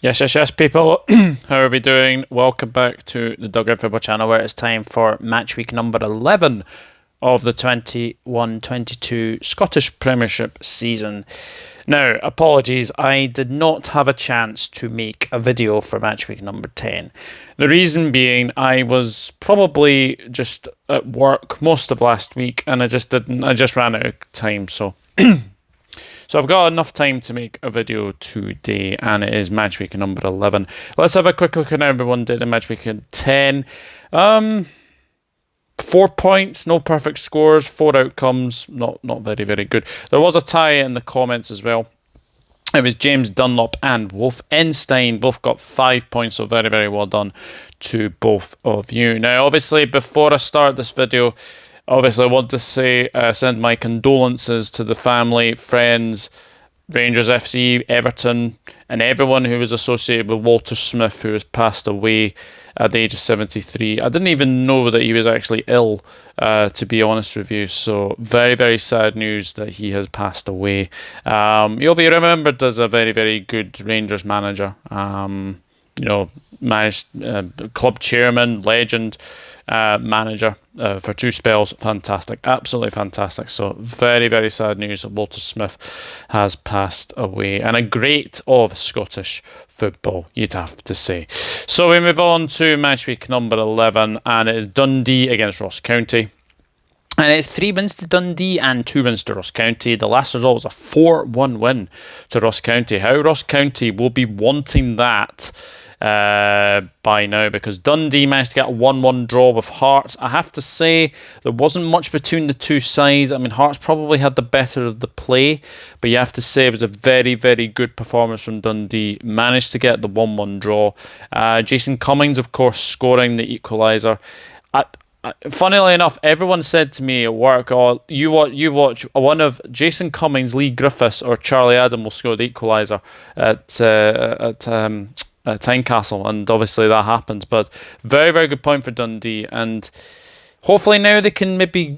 Yes, people. How are we doing? Welcome back to the Dugout Football Channel, where it's time for match week number 11 of the 21-22 Scottish Premiership season. Now, apologies, I did not have a chance to make a video for match week number 10. The reason being, I was probably just at work most of last week, and I just ran out of time, so... So I've got enough time to make a video today, and it is match week number 11. Let's have a quick look at how everyone did in match week 10. 4 points, no perfect scores, 4 outcomes, not very, very good. There was a tie in the comments as well. It was James Dunlop and Wolf Enstein. Both got 5 points, so very, very well done to both of you. Now, obviously, before I start this video, I want to say, send my condolences to the family, friends, Rangers FC, Everton, and everyone who was associated with Walter Smith, who has passed away at the age of 73. I didn't even know that he was actually ill, to be honest with you. So very, very sad news that he has passed away. He'll be remembered as a very, very good Rangers manager. Managed club chairman, legend. Manager for 2 spells. Fantastic, absolutely fantastic. So very, very sad news that Walter Smith has passed away, and a great of Scottish football, you'd have to say. So we move on to match week number 11, and it is Dundee against Ross County. And it's 3 wins to Dundee and 2 wins to Ross County. The last result was a 4-1 win to Ross County. How Ross County will be wanting that by now, because Dundee managed to get a 1-1 draw with Hearts. I have to say, there wasn't much between the two sides. I mean, Hearts probably had the better of the play, but you have to say it was a very, very good performance from Dundee. Managed to get the 1-1 draw. Jason Cummings, of course, scoring the equaliser. Funnily enough, everyone said to me at work, "Oh, you watch one of Jason Cummings, Lee Griffiths, or Charlie Adam will score the equaliser at Tynecastle," and obviously that happened. But very, very good point for Dundee, and hopefully now they can maybe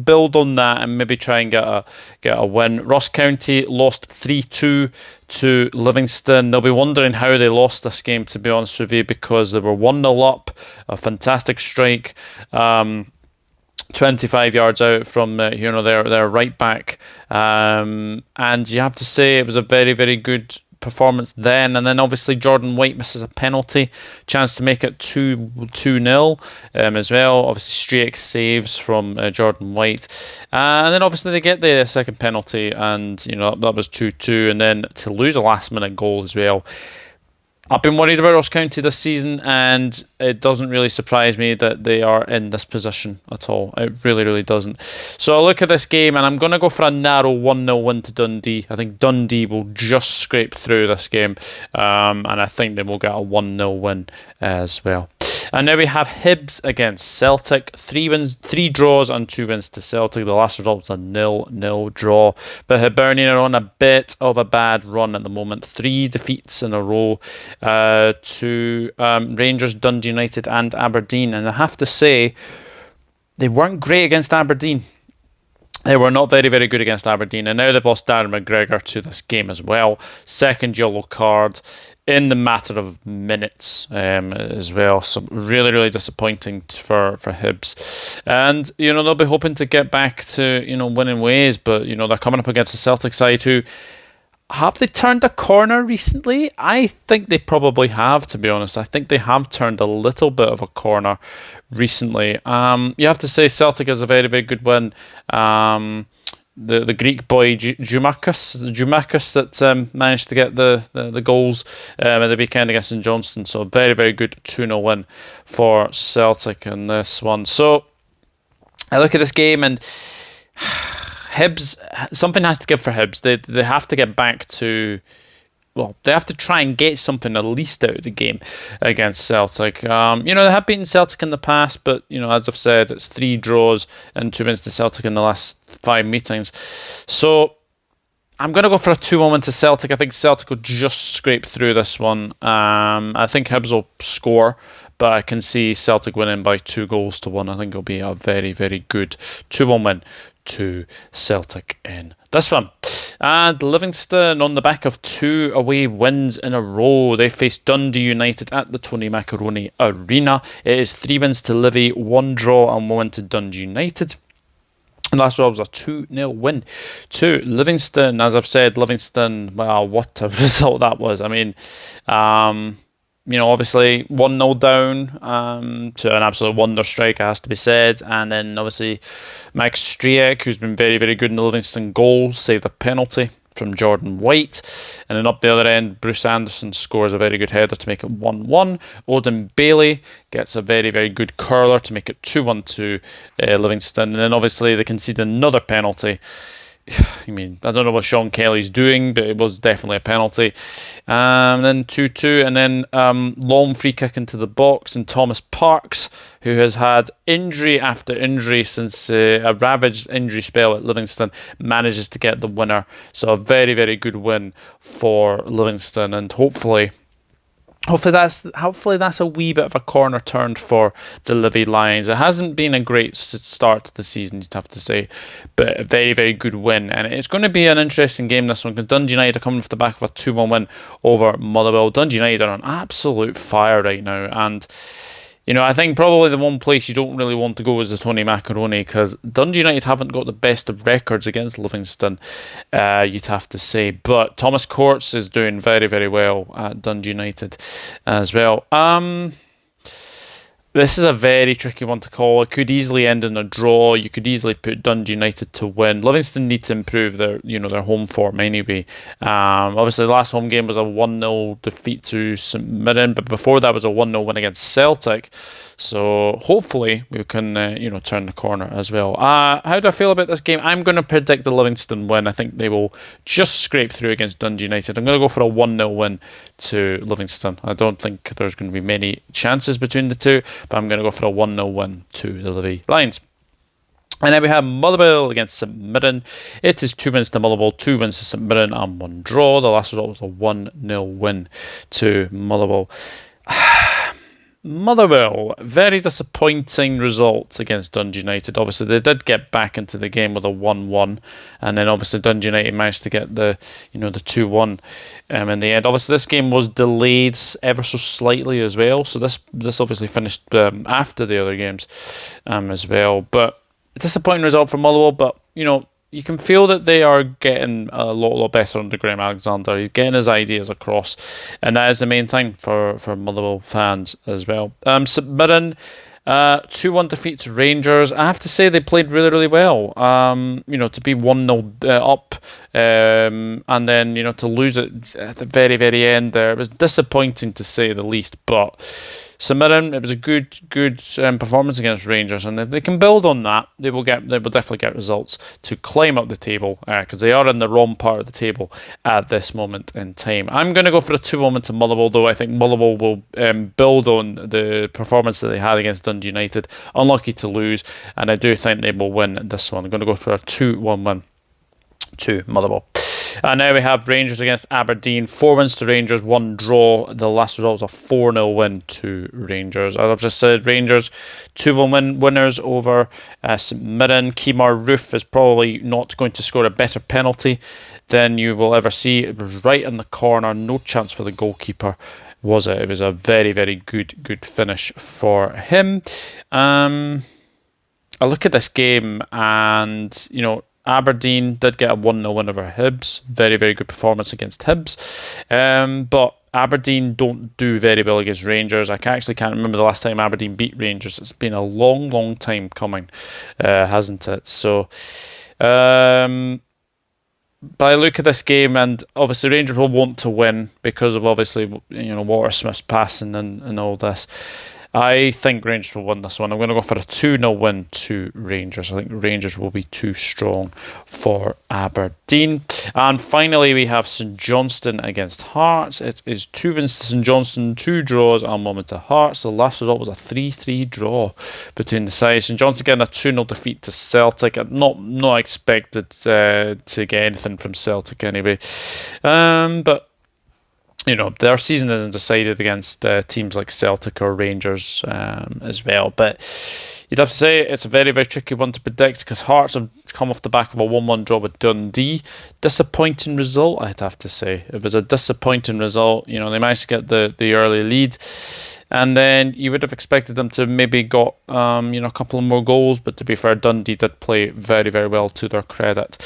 build on that and maybe try and get a win. Ross County lost 3-2 to Livingston. They'll be wondering how they lost this game, to be honest with you, because they were 1-0 up, a fantastic strike, 25 yards out from their right back, and you have to say it was a very, very good performance then. And then obviously Jordan White misses a penalty, chance to make it 2-0 as well. Obviously Straight saves from Jordan White, and then obviously they get the second penalty, and that was 2-2, and then to lose a last minute goal as well. I've been worried about Ross County this season, and it doesn't really surprise me that they are in this position at all. It really, really doesn't. So I look at this game, and I'm going to go for a narrow 1-0 win to Dundee. I think Dundee will just scrape through this game, and I think they will get a 1-0 win as well. And now we have Hibs against Celtic. 3 draws and 2 wins to Celtic. The last result was a 0-0 draw. But Hibernian are on a bit of a bad run at the moment. 3 defeats in a row to Rangers, Dundee United and Aberdeen. And I have to say, they weren't great against Aberdeen. They were not very, very good against Aberdeen, and now they've lost Darren McGregor to this game as well. Second yellow card in the matter of minutes as well. So really, really disappointing for Hibs. And, they'll be hoping to get back to, winning ways, but, they're coming up against the Celtic side who... Have they turned a corner recently? I think they probably have, to be honest. I think they have turned a little bit of a corner recently. You have to say Celtic is a very, very good win. The Greek boy Jumakis that managed to get the goals at the weekend against St Johnstone. So very, very good 2-0 win for Celtic in this one. So I look at this game and... Hibs, something has to give for Hibs. They have to get back to, they have to try and get something at least out of the game against Celtic. They have beaten Celtic in the past, but, as I've said, it's 3 draws and 2 wins to Celtic in the last 5 meetings. So I'm going to go for a 2-1 win to Celtic. I think Celtic will just scrape through this one. I think Hibs will score, but I can see Celtic winning by 2-1. I think it'll be a very, very good 2-1 win to Celtic in this one. And Livingston, on the back of 2 away wins in a row, they faced Dundee United at the Tony Macaroni Arena. It is 3 wins to Livy, 1 draw and 1 win to Dundee United. And last result was a 2-0 win to Livingston. As I've said, Livingston, well, what a result that was. I mean, obviously 1-0 down to an absolute wonder strike, has to be said. And then obviously Max Striek, who's been very, very good in the Livingston goal, saved a penalty from Jordan White. And then up the other end, Bruce Anderson scores a very good header to make it 1-1. Odin Bailey gets a very, very good curler to make it 2-1 to Livingston. And then obviously they conceded another penalty. I mean, I don't know what Sean Kelly's doing, but it was definitely a penalty. And then 2-2, and then long free kick into the box, and Thomas Parks, who has had injury after injury since a ravaged injury spell at Livingston, manages to get the winner. So a very, very good win for Livingston, and hopefully that's a wee bit of a corner turned for the Livy Lions. It hasn't been a great start to the season, you'd have to say, but a very, very good win. And it's going to be an interesting game, this one, because Dundee United are coming off the back of a 2-1 win over Motherwell. Dundee United are on absolute fire right now, and I think probably the one place you don't really want to go is the Tony Macaroni, because Dundee United haven't got the best of records against Livingston, you'd have to say. But Thomas Courts is doing very, very well at Dundee United as well. This is a very tricky one to call. It could easily end in a draw. You could easily put Dundee United to win. Livingston need to improve their home form anyway. Obviously, the last home game was a 1-0 defeat to St Mirren, but before that was a 1-0 win against Celtic. So hopefully we can turn the corner as well. How do I feel about this game? I'm going to predict the Livingston win. I think they will just scrape through against Dundee United. I'm going to go for a 1-0 win to Livingston. I don't think there's going to be many chances between the two, but I'm going to go for a 1-0 win to the Livy Lions. And then we have Motherwell against St Mirren. It is 2 wins to Motherwell, 2 wins to St Mirren, and 1 draw. The last result was a 1-0 win to Motherwell. Motherwell, very disappointing results against Dundee United. Obviously, they did get back into the game with a 1-1, and then obviously Dundee United managed to get the 2-1 in the end. Obviously, this game was delayed ever so slightly as well, so this obviously finished after the other games as well. But a disappointing result for Motherwell, but you can feel that they are getting a lot better under Graham Alexander. He's getting his ideas across, and that is the main thing for Motherwell fans as well. St Mirren, 2-1 defeat to Rangers. I have to say they played really, really well. To be 1-0 up, and then to lose it at the very, very end there, it was disappointing to say the least. But St Mirren, it was a good performance against Rangers, and if they can build on that, they will definitely get results to climb up the table, because they are in the wrong part of the table at this moment in time. I'm going to go for a 2-1 win to Motherwell, though. I think Motherwell will build on the performance that they had against Dundee United. Unlucky to lose, and I do think they will win this one. I'm going to go for a 2-1 win to Motherwell. And now we have Rangers against Aberdeen. 4 wins to Rangers, 1 draw. The last result was a 4-0 win to Rangers. As I've just said, Rangers 2-1 winners over St Mirren. Kemar Roof is probably not going to score a better penalty than you will ever see. It was right in the corner, no chance for the goalkeeper, was it? It was a very, very good finish for him. I look at this game and, Aberdeen did get a 1-0 win over Hibs. Very, very good performance against Hibs. But Aberdeen don't do very well against Rangers. I actually can't remember the last time Aberdeen beat Rangers. It's been a long, long time coming, hasn't it? So, but I look at this game, and obviously Rangers will want to win because of obviously Watersmith's passing and all this. I think Rangers will win this one. I'm going to go for a 2-0 win to Rangers. I think Rangers will be too strong for Aberdeen. And finally, we have St Johnstone against Hearts. It is 2 wins to St Johnstone, 2 draws, and 1 win to Hearts. The last result was a 3-3 draw between the sides. St Johnstone getting a 2-0 defeat to Celtic. Not expected to get anything from Celtic anyway. But you know, their season isn't decided against teams like Celtic or Rangers as well. But you'd have to say it's a very, very tricky one to predict because Hearts have come off the back of a 1-1 draw with Dundee. Disappointing result, I'd have to say. It was a disappointing result. You know, they managed to get the early lead. And then you would have expected them to maybe got a couple of more goals, but to be fair, Dundee did play very, very well to their credit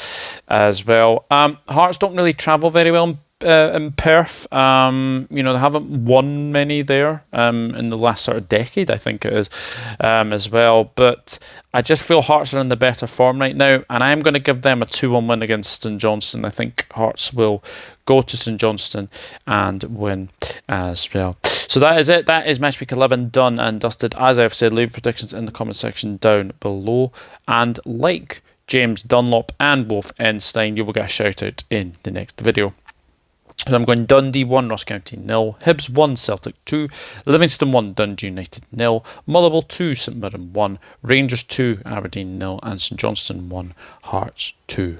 as well. Hearts don't really travel very well in Perth. They haven't won many there in the last sort of decade, I think it is, as well. But I just feel Hearts are in the better form right now, and I'm going to give them a 2-1 win against St Johnstone. I think Hearts will go to St Johnstone and win as well. So that is it. That is match week 11 done and dusted. As I've said, leave predictions in the comment section down below. And like James Dunlop and Wolf Enstein, you will get a shout out in the next video. So I'm going Dundee 1, Ross County 0, Hibs 1, Celtic 2, Livingston 1, Dundee United 0, Motherwell 2, St Mirren 1, Rangers 2, Aberdeen 0, and St Johnstone 1, Hearts 2.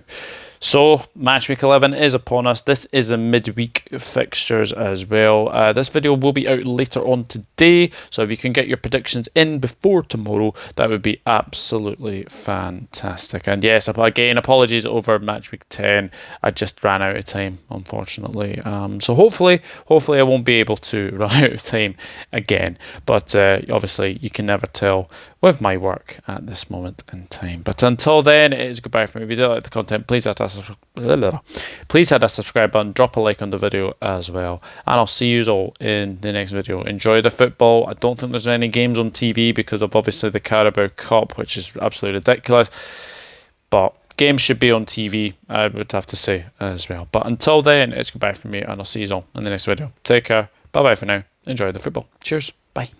So, match week 11 is upon us. This is a midweek fixtures as well. This video will be out later on today, so if you can get your predictions in before tomorrow, that would be absolutely fantastic. And yes, again, apologies over match week 10. I just ran out of time, unfortunately. So hopefully I won't be able to run out of time again. But obviously, you can never tell with my work at this moment in time. But until then, it is goodbye from me. If you do like the content, please hit that subscribe button, drop a like on the video as well, and I'll see you all in the next video. Enjoy the football. I don't think there's any games on TV because of obviously the Carabao Cup, which is absolutely ridiculous, but games should be on TV, I would have to say as well. But until then, it's goodbye from me, and I'll see you all in the next video. Take care. Bye bye for now. Enjoy the football. Cheers. Bye.